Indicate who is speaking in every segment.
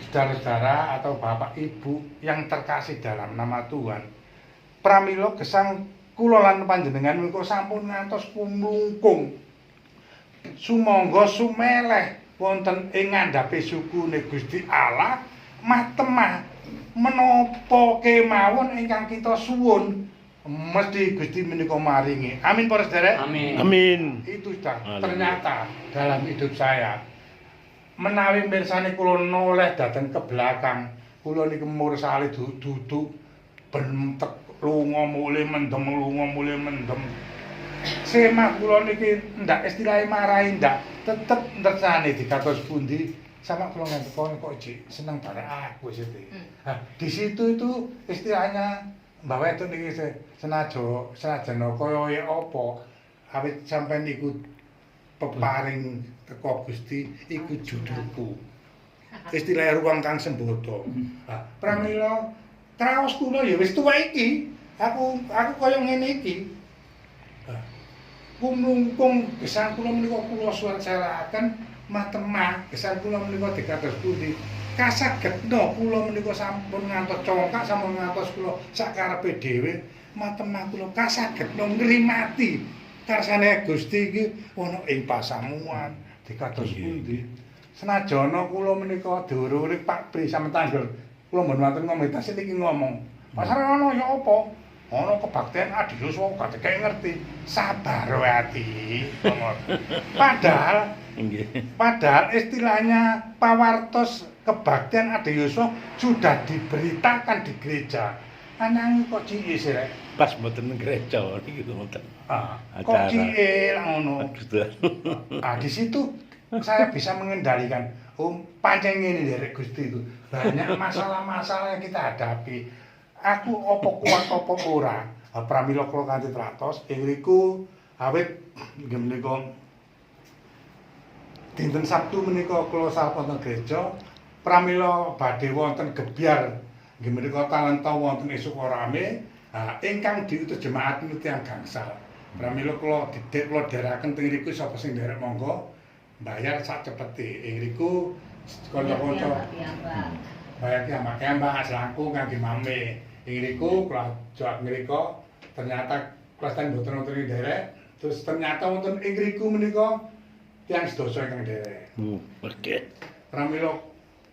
Speaker 1: saudara-saudara atau Bapak Ibu yang terkasih dalam nama Tuhan. Pramila gesang kula lan panjenengan menika sampun ngantos kumlungkung. Sumangga sumeleh wonten ing ngandhape sukune Gusti Allah matemah menapa kemawon ingkang kita suwun mesti Gusti menika maringi. Amin para sedherek.
Speaker 2: Amin.
Speaker 3: Amin.
Speaker 1: Itu sudah ternyata dalam hidup saya. Menawi mirsani kula noleh dateng ke belakang, kula niku mursale duduk bentek lunga mulih mendem. Semah kula niki ndak istilahe marahi ndak, tetep ndersane dikatos pundi sama kula ngantekone kok Cik seneng bareng aku sithik. Nah, di situ itu istilahnya Mbak Wedok niki senajan kaya apa awit sampean iku peparing teko Gusti iku judulku. Istilah ruang kang sembodo. Nah, pramila kraos kula ya wis tuwa iki. Aku kaya ngene iki. Kumlungkung gesang kula menika kula suwun-seraken matemah gesang kula menika dikados pundi. Kasagetna kula menika sampun ngantos congkak sampun ngantos kula sakarepe dhewe matemah kula kasagetna ngrimati karsane Gusti iki ana ing pasamuan dikados pundi. Senajana kula menika dhuwur-dhuwure Pak Pri sampeyan tanggel. Kula mboten wonten komunitas iki ngomong. Pasar ana ya apa? Ana kebaktian Adiyuswa gak dikek ngerti. Sabar wae ati. Padahal istilahnya pawartos kebaktian Adiyuswa sudah diberitakan di gereja. Ananging kok cilik sih rek.
Speaker 3: Pas mboten gereja niki mboten.
Speaker 1: Kok cilik ngono. Di situ saya bisa mengendalikan. Pancen ngene derek Gusti itu. Banyak masalah-masalah yang kita hadapi. Aku apa kuat apa ora. Pramila kula kanthi tratos ing riku awit nggih menika dinten Sabtu menika kula sampun gereja pramila badhe wonten gebyar nggih menika talenta wonten esuk rame ingkang diutus jemaat niku tiyang gangsal. Pramila kula didik kula dherekaken teng riku sapa sing nderek monggo bayar sak cepete. Ing riku kanca-kanca bayar kiambak selangkung kangge mame. Ing riku kelas mriku ternyata kelas ten mboten wonten nderek. Terus ternyata wonten ing riku menika tiyang sedasa ingkang nderek.
Speaker 3: Oke.
Speaker 1: Pramila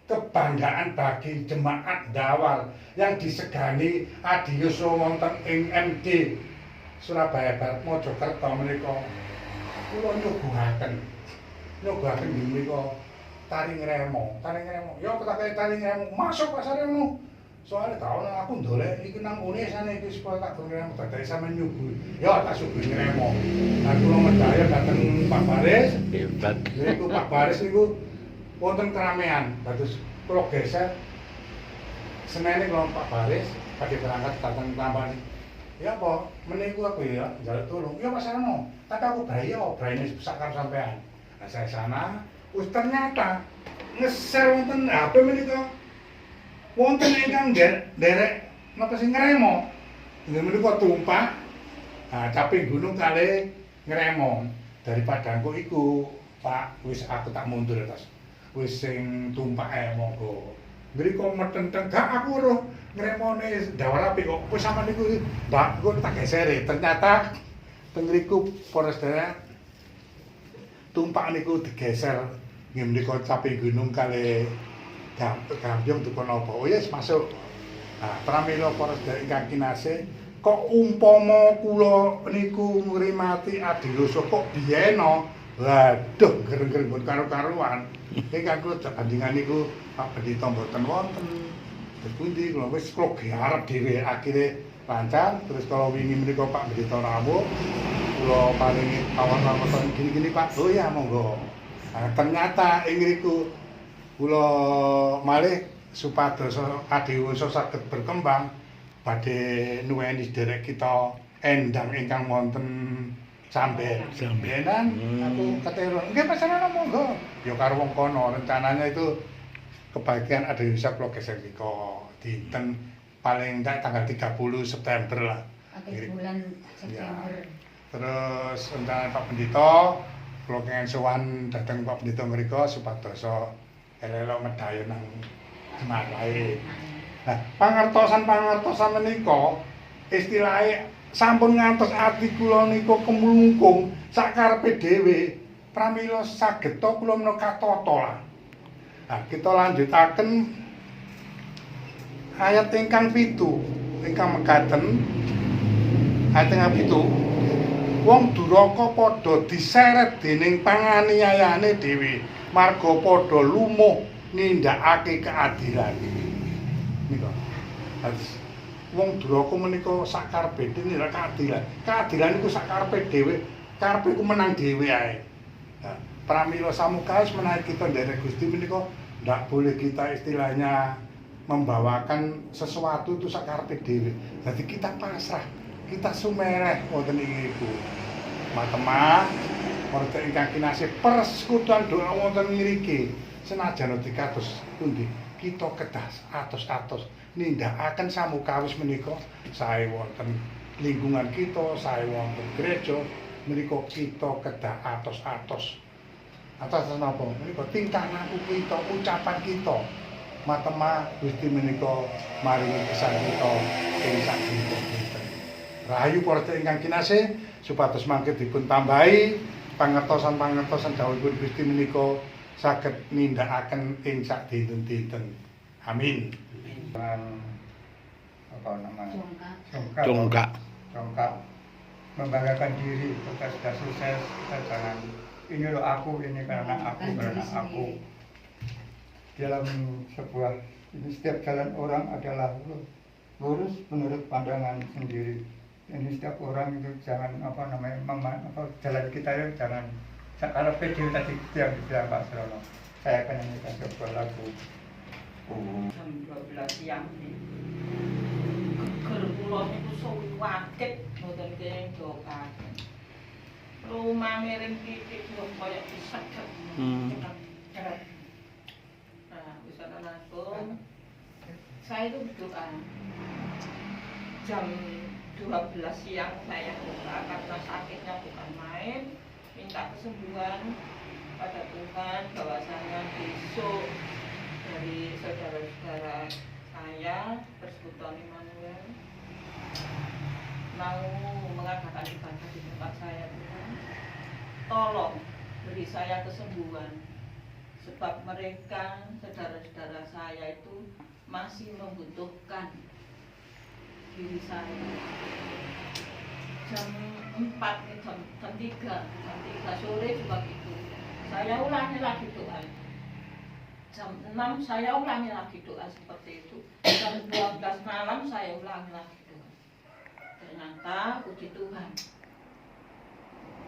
Speaker 1: kebanggaan bagi jemaat Dawal yang disegani Adiyuswa wonten ing MD Surabaya Barat Mojokerto menika kula nyuguhaken nggih menika tari ngremo. Ya ketake tari ngremo masuk pasare ngono. Soale taun aku ndolek iki nang unisane iki supaya tak ngremo dadi sampeyan nyuguhi. Ya tak suguhi ngremo. Lah kula medhaya dateng Pak Baris.
Speaker 3: Hebat.
Speaker 1: Niku Pak Baris niku wonten keramaian. Dados kula geser Senene kula Pak Baris badhe berangkat dateng Tampani. Ya apa meniku aku ya njaluk tulung. Ya Mas Arno, tapi aku braine sak karo sampean. Nah saya sana, ternyata ngeser wonten HP menika wonten ingkang nderek napa sing ngremo. Nggih menika tumpak. Caping gunung kalih ngremo. Daripada engko iku, Pak, wis aku tak mundur terus. Wis sing tumpake monggo. Mriko metenteng gak aku roh ngremone dawar apik kok. Wis sampean niku Mbak, kok tak gesere. Ternyata teng mriku para sedherek tumpak niku digeser nggih menika caping gunung kalih Gambyong dukun apa. Oh yes masuk. Pramila para sedherek ingkang kinasih, kok umpama kula niku ngrimati Adiyuswa kok biyena. Waduh, gereng-gereng mboten karo-karuan. Ingkang kula bandingan niku Pak Pendhita mboten wonten. Pundi kula wis kula garep dhewe akhire lancar. Terus kalau wingi menika Pak Pendhita rawuh, kula paringi tawaran gini-gini Pak. Oh ya monggo. Ternyata ing riku kula malih supados Adiyuswa saged berkembang badhe nuweni sedherek kita endang ingkang wonten Samben. Sambenan aku keteron. Nggih pasaran monggo. Ya karo wong kono rencananya itu kebagian Adiyuswa kula geser rika dinten paling ndak tanggal 30 September lah.
Speaker 2: Akhir bulan September.
Speaker 1: Ya. Terus rencana Pak Pendhita kula kenging sowan dhateng Pak Pendhita mriku supados elok medhayo nang Jemaah. Nah, pangertosan menika istilahnya sampun ngantos ati kula nika kemlungkung sakarepe dhewe pramila sageta kula menika katata lah. Nah, kita lanjutaken ayat ingkang 7 ingkang mekaten ayat ingkang 7 wong duraka padha diseret dening panganiayane dhewe marga padha lumuh nindakake keadilan. Nika. Wong duraka menika sakarepe dhewe keadilan. Keadilan niku sakarepe dhewe, karepe ku menang dhewe ae. Nah, pramila samukawis menawi kita nderek Gusti menika ndak boleh kita istilahnya membawakan sesuatu itu sakarepe dhewe. Jadi kita pasrah, kita sumereh wonten ing iku. Matemah warga ingkang kinasih persekutuan doa wonten ngriki senajan dikados pundi kita kedah atos-atos nindakaken samukawis menika sae wonten lingkungan kita, sae wonten gereja menika kita kedah atos-atos. Atos napa? Menika tingkah laku kita, ucapan kita. Matemah Gusti menika maringi kesan kita ing sak dinten. Rahayu para ingkang kinasih supados mangke dipun tambahi pangertosan-pangertosan dawuhipun Gusti menika saged nindakaken ing sak dinten-dinten. Amin.
Speaker 4: Apa namanya?
Speaker 2: Congkak.
Speaker 4: Congkak. Membanggakan diri, kita sudah sukses, kita jangan ini loh aku, ini karena aku. Dalam sebuah ini setiap jalan orang adalah lurus menurut pandangan sendiri. Ini setiap orang itu jangan jalan kita ya jangan kalau video tadi yang dibilang Pak Serono, saya akan nyanyikan sebuah lagu.
Speaker 5: Jam 12 siang geger kula niku suwaket mboten kendokan. Rumah miring titik kaya diseget. Nah, bisa langsung saya itu berdoa. Jam 12 siang saya doa karena sakitnya bukan main, minta kesembuhan pada Tuhan bahwasanya besok dari saudara-saudara saya Persekutuan Immanuel mau mengadakan ibadah di tempat saya Tuhan. Tolong beri saya kesembuhan sebab mereka saudara-saudara saya itu masih membutuhkan diri saya. Jam 4, jam 3 sore juga gitu. Saya ulangi lagi doa. Jam 6 saya ulangi lagi doa seperti itu. Jam 12 malam saya ulangi lagi doa. Ternyata puji Tuhan.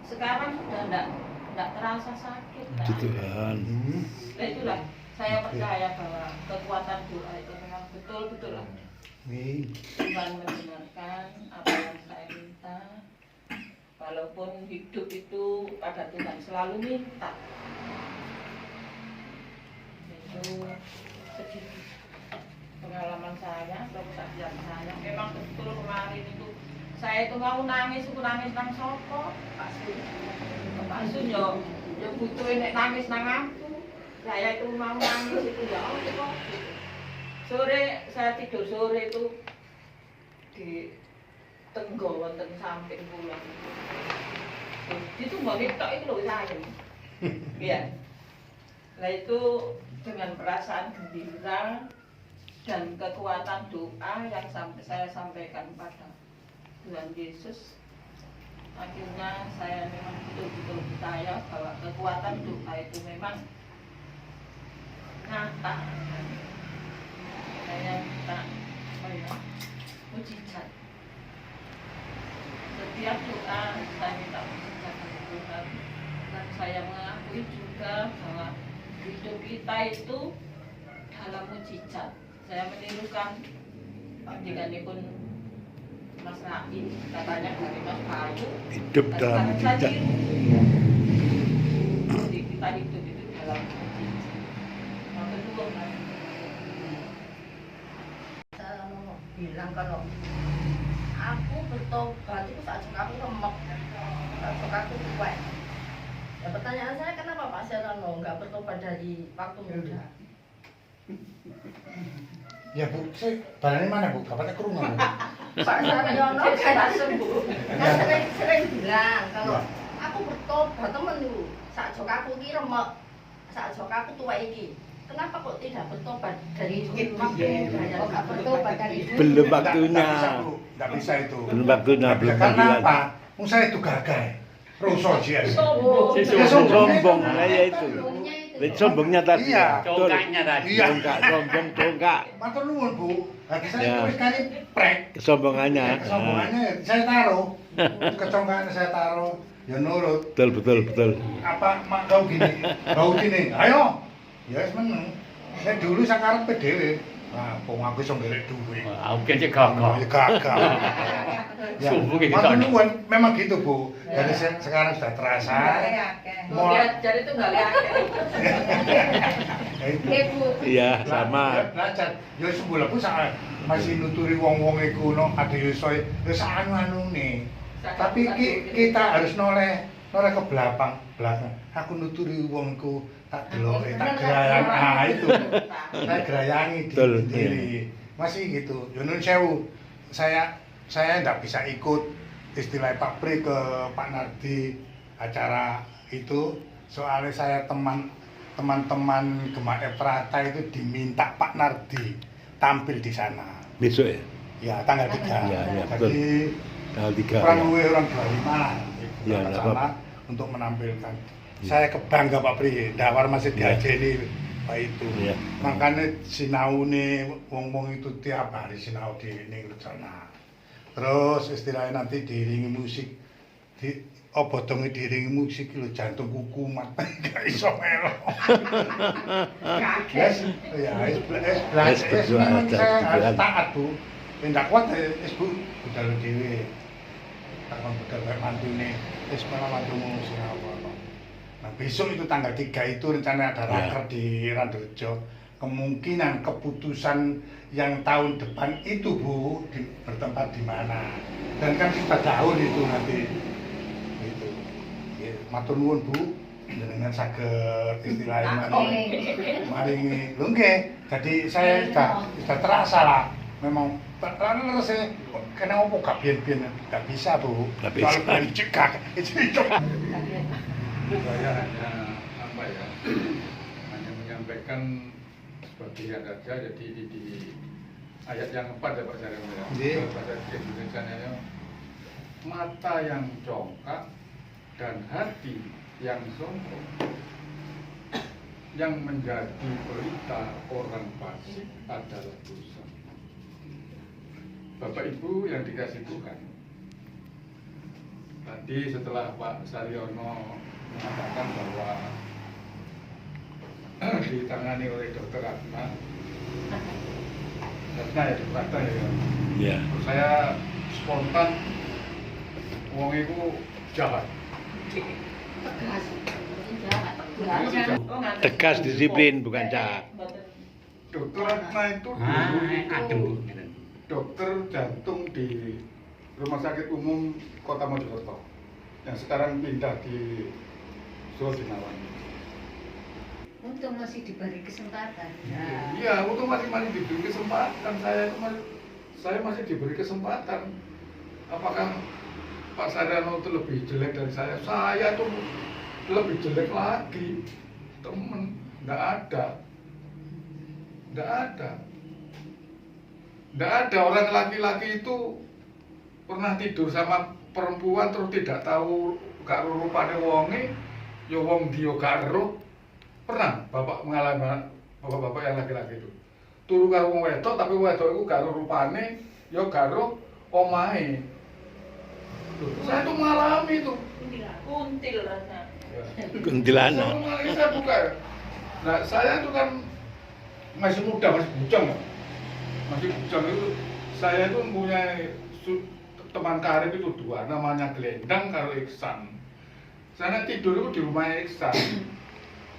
Speaker 5: Sekarang sudah enggak terasa sakit.
Speaker 3: Puji Tuhan.
Speaker 5: Nah, itulah saya percaya bahwa kekuatan doa itu memang betul-betul lah. Tuhan mendengarkan apa yang saya minta. Walaupun hidup itu pada Tuhan selalu minta. Itu sedikit pengalaman saya, kesaksian saya. Memang betul kemarin itu saya itu mau nangis nang sopo. Pasti yo butuh nek nangis nang aku. Saya itu mau nangis itu ya Allah. Sore saya tidur sore itu di tenggo wonten samping kula. Itu mbok tok itu lho saya. Iya. Nah itu dengan perasaan gembira dan kekuatan doa yang saya sampaikan pada Tuhan Yesus, akhirnya saya memang betul-betul percaya bahwa kekuatan doa itu memang nyata. Saya minta mujizat. Setiap doa saya minta mujizat dari Tuhan, dan saya mengakui juga bahwa hidup kita itu dalam mujizat. Saya menirukan panjenenganipun Mas Naim, katanya dari Mas Bayu.
Speaker 3: Hidup dalam mujizat.
Speaker 5: Jadi kita hidup itu dalam mujizat. Yang kedua,
Speaker 6: bilang kalau aku bertobat itu saat aku remek, saat aku kuat. Ya pertanyaan saya kenapa Pak Serono nggak bertobat dari waktu muda?
Speaker 1: Ya Bu, saya barangnya mana Bu? Kapan kerungu Bu?
Speaker 6: Pak Saryono kan sembuh.
Speaker 1: Ya.
Speaker 6: Sering bilang kalau
Speaker 1: Ya.
Speaker 6: aku bertobat temen dulu. Saat jok aku ki remek. Saat jok aku tua iki. Kenapa kok tidak bertobat dari dulu?
Speaker 2: Kok gak bertobat dari dulu?
Speaker 3: Belum
Speaker 1: Nggak
Speaker 3: waktunya.
Speaker 1: bisa Bu, nggak bisa itu.
Speaker 3: Belum waktunya,
Speaker 1: Nggak bisa.
Speaker 3: belum
Speaker 1: Karena
Speaker 3: panggilan.
Speaker 1: apa? Saya itu gagal. Russo sih.
Speaker 5: Sombong.
Speaker 1: Ya,
Speaker 3: Sombong, nah ya itu.
Speaker 6: Sombongnya itu.
Speaker 3: Sombongnya tadi.
Speaker 1: Iya.
Speaker 3: Betul.
Speaker 7: Congkaknya tadi.
Speaker 1: Iya.
Speaker 3: Congkak, sombong, congkak.
Speaker 1: Matur nuwun Bu. Lagi saya
Speaker 3: Ya.
Speaker 1: tulis kali prek.
Speaker 3: Kesombongannya.
Speaker 1: Kesombongannya saya taruh. Kecongkakan saya taruh. Ya nurut.
Speaker 3: Betul, betul, betul.
Speaker 1: Apa mak kau gini. Ayo. Ya wis meneng. Nek dulu sakarep dhewe. Nah, wong aku iso ngelek duwe.
Speaker 7: Oke cek gagal.
Speaker 1: Ya gagal. Ya,
Speaker 7: Subuh gitu,
Speaker 1: matur
Speaker 7: Son.
Speaker 1: nuwun, memang gitu Bu. Jadi sekarang sudah terasa.
Speaker 5: Mau diajar itu nggak lihat.
Speaker 1: Ya, itu.
Speaker 2: Ibu.
Speaker 3: Iya,
Speaker 1: Ya,
Speaker 3: sama.
Speaker 1: belajar. Ya sebulan pun saat masih nuturi wong-wong iku no ada iso ya anu-anune. Tapi kita harus noleh ke belakang. Aku nuturi wongku tak deloke, tak gerayang. Ah itu. Tak gerayangi
Speaker 3: Betul,
Speaker 1: diri. Masih gitu. Ya nun sewu. Saya enggak bisa ikut istilah Pak Pri ke Pak Nardi acara itu soalnya saya teman-teman Gema Efrata itu diminta Pak Nardi tampil di sana.
Speaker 3: Besok ya?
Speaker 1: Ya, tanggal 3.
Speaker 3: Ya, ya, betul.
Speaker 1: Jadi
Speaker 3: Tanggal 3.
Speaker 1: kurang
Speaker 3: Ya.
Speaker 1: lebih orang 25 lah
Speaker 3: Ya,
Speaker 1: ke
Speaker 3: nggak
Speaker 1: sana
Speaker 3: apa-apa.
Speaker 1: untuk menampilkan. Saya kebangga Pak Pri, Dawar masih
Speaker 3: Ya.
Speaker 1: diajeni Pak itu.
Speaker 3: Ya.
Speaker 1: Makanya sinaune wong-wong itu tiap hari sinau di ning Rencana. Terus istilahnya nanti diiringi musik obotongnya diiringi musik lho jantung kukumat gak iso melo. Yes, ya es belajar
Speaker 3: berdoa,
Speaker 1: saya harus
Speaker 3: berdoa.
Speaker 1: taat Bu. Tidak kuat es Bu budal dhewe. Takon budal kayak mantune es malah mantumu sing apa. Nah, besok itu tanggal 3 itu rencana ada raker di Randojo. Kemungkinan keputusan yang tahun depan itu Bu bertempat di mana. Dan kan sudah tahun itu nanti. Itu. Ya, matur nuwun Bu dengan saged istilahnya maringi lho nggih. Jadi saya sudah terasa lah. Memang terus kena opo gak biyen-biyen gak bisa Bu.
Speaker 3: Gak bisa.
Speaker 1: Soal dicegah itu.
Speaker 8: Saya hanya apa ya, hanya menyampaikan sebagian saja. Jadi di ayat yang 4 ya Pak Saryono ya,
Speaker 1: Nggih.
Speaker 8: pada Indonesia mata yang congkak dan hati yang sombong yang menjadi berita orang fasik adalah dosa. Bapak Ibu yang dikasih Tuhan, tadi setelah Pak Saryono mengatakan bahwa ditangani oleh Dokter Ratna ya Dokter Ratna ya.
Speaker 3: Ya.
Speaker 8: Terus saya spontan, wong itu jahat.
Speaker 3: Tegas disiplin bukan jahat.
Speaker 8: Dokter Ratna itu
Speaker 7: Ah,
Speaker 8: dulu itu
Speaker 7: adem.
Speaker 8: dokter jantung di Rumah Sakit Umum Kota Mojokerto yang sekarang pindah di Solo Sinawan.
Speaker 2: Untung masih diberi kesempatan.
Speaker 8: Iya, untuk masih diberi kesempatan. Saya masih diberi kesempatan. Apakah Pak Saryono itu lebih jelek dari saya? Saya tuh lebih jelek lagi. Temen, nggak ada. Nggak ada orang laki-laki itu pernah tidur sama perempuan terus tidak tahu gak rupane wonge, ya wong dia gak ero. Pernah Bapak mengalami bapak-bapak yang laki-laki itu turu karo wong wedok tapi wedok iku gak rupane, ya gak ero omahe. Saya tuh mengalami itu.
Speaker 5: Kuntil rasanya.
Speaker 3: Kuntilanak.
Speaker 8: Saya buka ya. Nah, saya itu kan masih muda, masih bujang ya. Masih bujang itu, saya itu mempunyai teman karib itu dua, namanya Glendang karo Iksan. Saya tidur itu di rumahnya Iksan.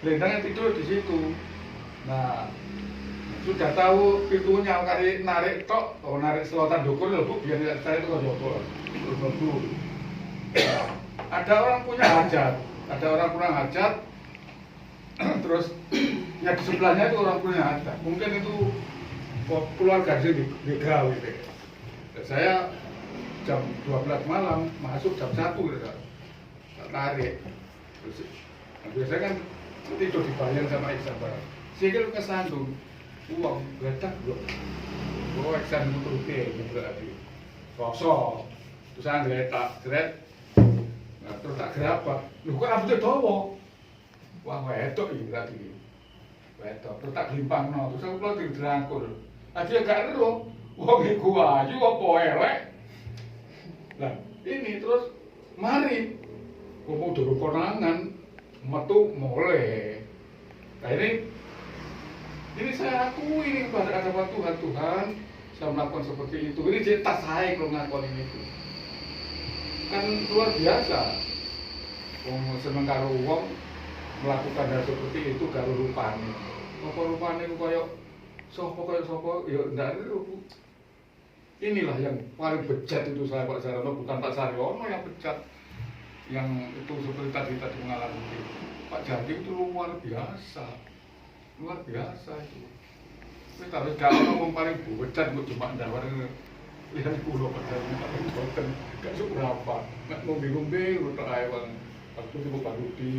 Speaker 8: Glendangnya tidur di situ. Nah, sudah tahu pintunya kali narik tok, narik selotan dukur lho Bu, biar saya itu kok jodoh. Ada orang punya hajat, terus yang di sebelahnya itu orang punya hajat. Mungkin itu keluarga sih digawe. Saya jam 12 malam masuk jam 1 gitu. Tak tarik. Terus biasanya kan tidur dibayar sama Iksan barang. Sikil kesandung uang geledak belum. Oh Iksan itu rutin berarti. Kosong. Terus saya geletak, nah terus tak gerapak. Loh kok rambutnya dawa? Wah wedok iki berarti. Wedok. Terus tak glimpangno. Terus aku lagi dirangkul. Aja gak ero. Wong iku ayu apa elek. Lah, ini terus mari ngomong durung konangan metu mulai. Nah ini saya akui ini kepada hadapan Tuhan, saya melakukan seperti itu. Ini cinta saya kalau ngakon ini. Kan luar biasa. Wong seneng karo wong melakukan hal seperti itu karo rupane. Apa rupane koyo sapa ya ndak ero. Inilah yang paling bejat itu saya Pak Saryono, bukan Pak Saryono yang bejat. Yang itu seperti tadi mengalami Pak Jati itu luar biasa itu. Tapi kalau gak ngomong paling bejat buat cuma ndawar lihat kulo Pak Jati tapi boten gak seberapa. Nggak ngombe-ngombe udah ae Bang. Waktu itu Pak Rudi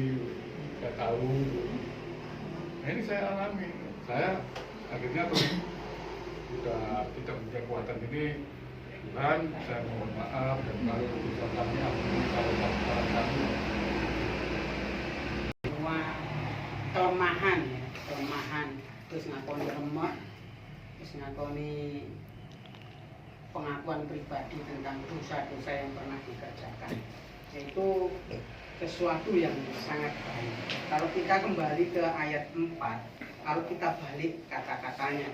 Speaker 8: gak tahu. Nah ini saya alami. Saya akhirnya terus sudah tidak punya kekuatan ini. Tuhan, saya mohon maaf dan kalau keputusan kami kalau kami
Speaker 7: semua kelemahan terus ngakoni remuk, terus ngakoni pengakuan pribadi tentang dosa-dosa yang pernah dikerjakan, yaitu sesuatu yang sangat baik. Kalau kita kembali ke ayat 4, kalau kita balik kata-katanya,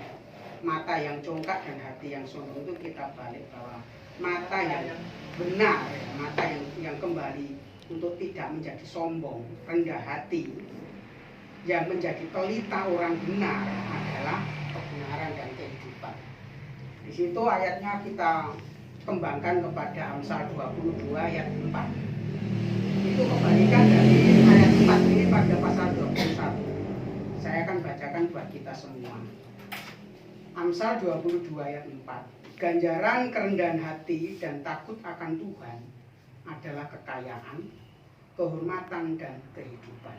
Speaker 7: mata yang congkak dan hati yang sombong, itu kita balik bahwa mata yang benar, mata yang kembali untuk tidak menjadi sombong, rendah hati, yang menjadi pelita orang benar adalah kebenaran dan kehidupan. Di situ ayatnya kita kembangkan kepada Amsal 22 ayat 4. Itu kebalikan dari ayat 4 ini pada pasal 21. Saya akan bacakan buat kita semua. Amsal 22 ayat 4. Ganjaran kerendahan hati dan takut akan Tuhan adalah kekayaan, kehormatan dan kehidupan.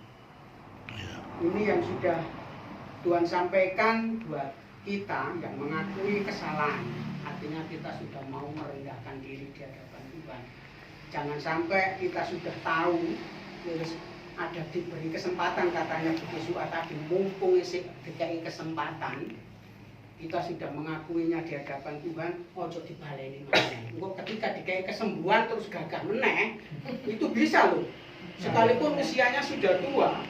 Speaker 7: Ini yang sudah Tuhan sampaikan buat kita yang mengakui kesalahan. Artinya kita sudah mau merendahkan diri di hadapan Tuhan. Jangan sampai kita sudah tahu terus ada diberi kesempatan, katanya Yesus tadi, mumpung diberi kesempatan, kita sudah mengakuinya di hadapan Tuhan, ojo dibaleni meneh. Engko ketika dikai kesembuhan terus gagah meneh, itu bisa loh. Sekalipun usianya sudah tua,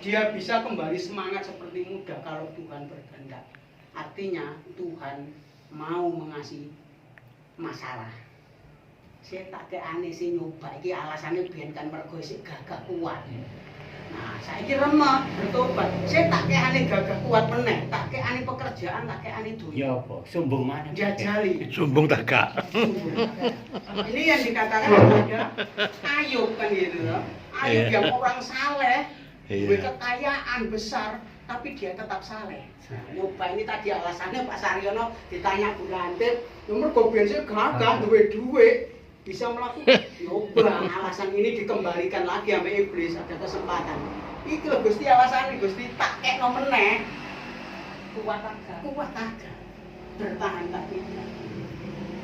Speaker 7: dia bisa kembali semangat seperti muda kalau Tuhan berkehendak. Artinya Tuhan mau mengasihi masalah. Saya tak keane sih nyoba iki alasannya biyen kan mergo isih gagah kuat. Nah, saiki remet bertobat. Saya tak keane gagah kuat meneh, tak keane pekerjaan, tak keane duit.
Speaker 9: Ya apa? Sombong mana?
Speaker 7: Jajali.
Speaker 3: Sombong tak kak.
Speaker 7: Ini yang dikatakan ada Ayub kan gitu loh. Ayub yang orang saleh, kekayaan besar, tapi dia tetap saleh. Nyoba ini tadi alasannya Pak Saryono ditanya Bu Lantip, nomor bensin gagah duwe bisa melakukan. Nyoba alasan ini dikembalikan lagi sama iblis, ada kesempatan. Iki lho Gusti alasan Gusti tak kekno meneh. Kuat agak. Bertahan tak tidak.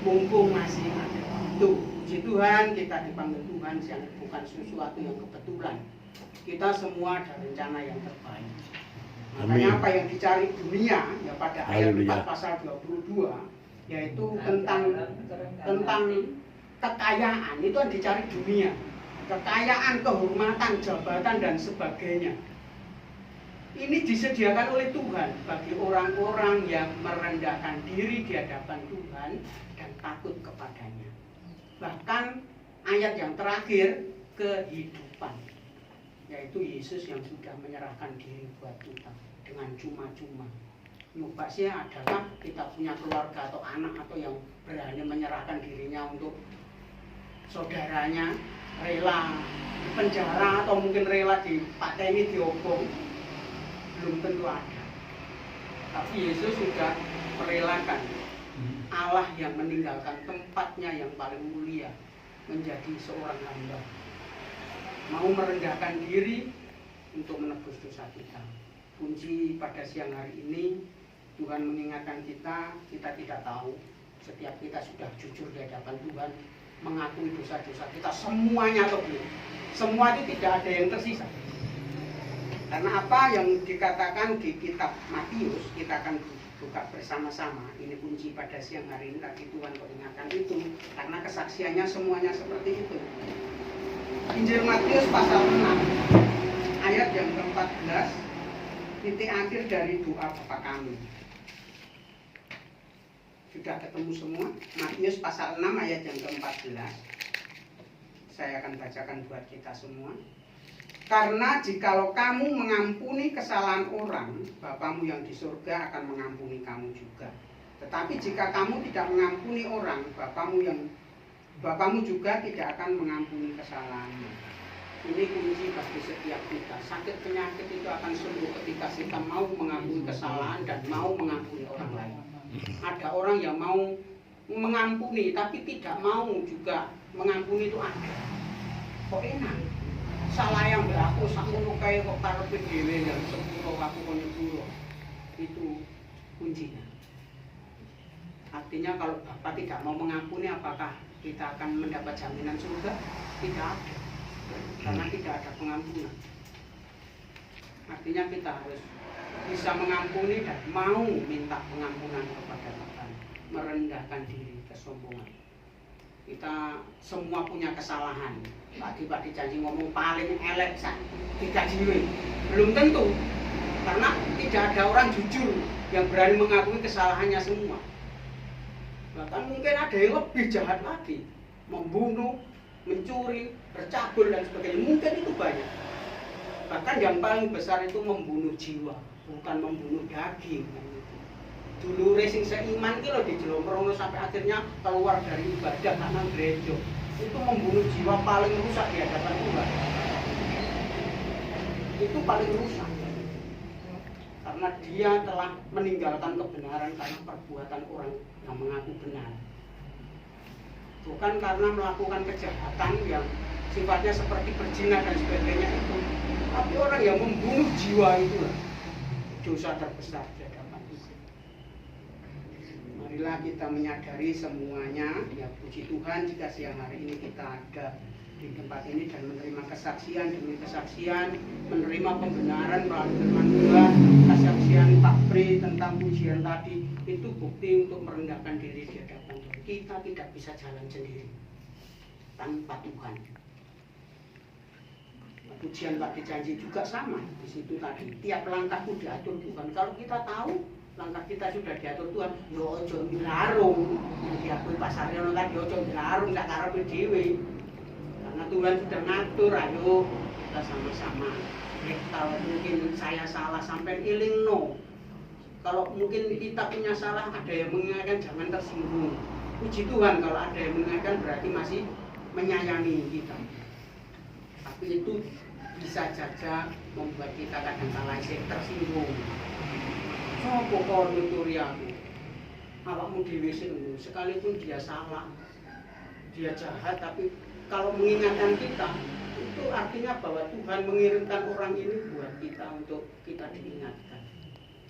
Speaker 7: Mumpung masih ada. Tuh, puji Tuhan, kita dipanggil Tuhan yang bukan sesuatu yang kebetulan. Kita semua ada rencana yang terbaik. Makanya apa yang dicari dunia ya pada ayat 4 pasal 22 yaitu tentang kekayaan, itu yang dicari dunia. Kekayaan, kehormatan, jabatan dan sebagainya. Ini disediakan oleh Tuhan bagi orang-orang yang merendahkan diri di hadapan Tuhan dan takut kepadanya. Bahkan ayat yang terakhir, kehidupan, yaitu Yesus yang sudah menyerahkan diri buat kita dengan cuma-cuma. Nyoba sih adalah kita punya keluarga atau anak atau yang berani menyerahkan dirinya untuk saudaranya, rela di penjara atau mungkin rela dipateni, diobong, belum tentu ada. Tapi Yesus sudah merelakan Allah yang meninggalkan tempatnya yang paling mulia menjadi seorang hamba, mau merendahkan diri untuk menebus dosa kita. Kunci pada siang hari ini, Tuhan mengingatkan kita tidak tahu. Setiap kita sudah jujur di hadapan Tuhan, mengakui dosa-dosa kita semuanya atau belum. Semua itu tidak ada yang tersisa. Karena apa yang dikatakan di kitab Matius, kita akan buka bersama-sama. Ini kunci pada siang hari ini, tadi Tuhan peringatkan itu, karena kesaksiannya semuanya seperti itu. Injil Matius pasal 6 ayat yang ke-14, titik akhir dari doa Bapa Kami. Sudah ketemu semua? Matius pasal 6 ayat yang ke-14. Saya akan bacakan buat kita semua. Karena jikalau kamu mengampuni kesalahan orang, Bapamu yang di surga akan mengampuni kamu juga. Tetapi jika kamu tidak mengampuni orang, Bapamu juga tidak akan mengampuni kesalahanmu. Ini kunci bagi setiap kita. Sakit penyakit itu akan sembuh ketika kita mau mengampuni kesalahan dan mau mengampuni orang lain. Ada orang yang mau mengampuni tapi tidak mau juga mengampuni, itu ada. Kok enak? Salah yang berlaku sakmono kae kok karepe dhewe yang sepuro aku kon nyepuro. Itu kuncinya. Artinya kalau Bapak tidak mau mengampuni, apakah kita akan mendapat jaminan surga? Tidak ada. Karena tidak ada pengampunan. Artinya kita harus bisa mengampuni dan mau minta pengampunan kepada Tuhan, merendahkan diri, kesombongan. Kita semua punya kesalahan. Pak Dijanji ngomong paling elek tidak jiwe. Belum tentu. Karena tidak ada orang jujur yang berani mengakui kesalahannya semua. Bahkan mungkin ada yang lebih jahat lagi, membunuh, mencuri, bercabul dan sebagainya. Mungkin itu banyak. Bahkan yang paling besar itu membunuh jiwa, bukan membunuh daging. Dulu racing seiman itu loh dijelomprono sampai akhirnya keluar dari ibadah karena gereja. Itu membunuh jiwa paling rusak di hadapan Tuhan. Itu paling rusak. Karena dia telah meninggalkan kebenaran karena perbuatan orang yang mengaku benar. Bukan karena melakukan kejahatan yang sifatnya seperti berzina dan sebagainya itu. Tapi orang yang membunuh jiwa itulah dosa terbesar di hadapan Tuhan. Marilah kita menyadari semuanya. Ya puji Tuhan jika siang hari ini kita ada di tempat ini dan menerima kesaksian demi kesaksian, menerima pembenaran melalui firman Tuhan. Kesaksian Pak Pri tentang pujian tadi itu bukti untuk merendahkan diri di hadapan Tuhan. Kita tidak bisa jalan sendiri tanpa Tuhan. Pujian Pak Dijanji juga sama di situ tadi. Tiap langkahku diatur Tuhan. Kalau kita tahu langkah kita sudah diatur Tuhan, yo ojo dilarung. Yang diakui Pak Saryono tadi ojo dilarung, tak karepe dhewe. Karena Tuhan sudah ngatur, ayo kita sama-sama. Kalau mungkin saya salah sampai iling no. Kalau mungkin kita punya salah, ada yang mengingatkan jangan tersinggung. Puji Tuhan kalau ada yang mengingatkan berarti masih menyayangi kita. Tapi itu bisa saja membuat kita kadang-kala tersinggung. Sopo kok nuturi aku? Awakmu dhewe sing sekalipun dia salah, dia jahat, tapi kalau mengingatkan kita, itu artinya bahwa Tuhan mengirimkan orang ini buat kita untuk kita diingatkan.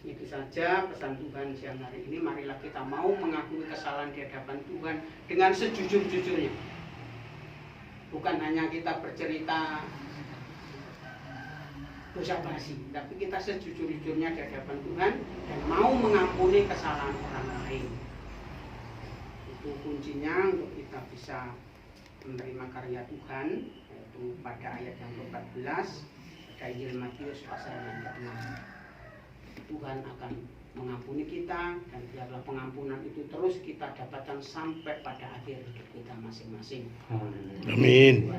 Speaker 7: Itu saja pesan Tuhan siang hari ini. Marilah kita mau mengakui kesalahan di hadapan Tuhan dengan sejujur-jujurnya. Bukan hanya kita bercerita dosa basi, tapi kita sejujur-jujurnya di hadapan Tuhan dan mau mengampuni kesalahan orang lain. Itu kuncinya untuk kita bisa menerima karya Tuhan, yaitu pada ayat yang ke-14 pada Injil Matius pasal yang ke-6. Tuhan akan mengampuni kita dan biarlah pengampunan itu terus kita dapatkan sampai pada akhir hidup kita masing-masing.
Speaker 3: Amin.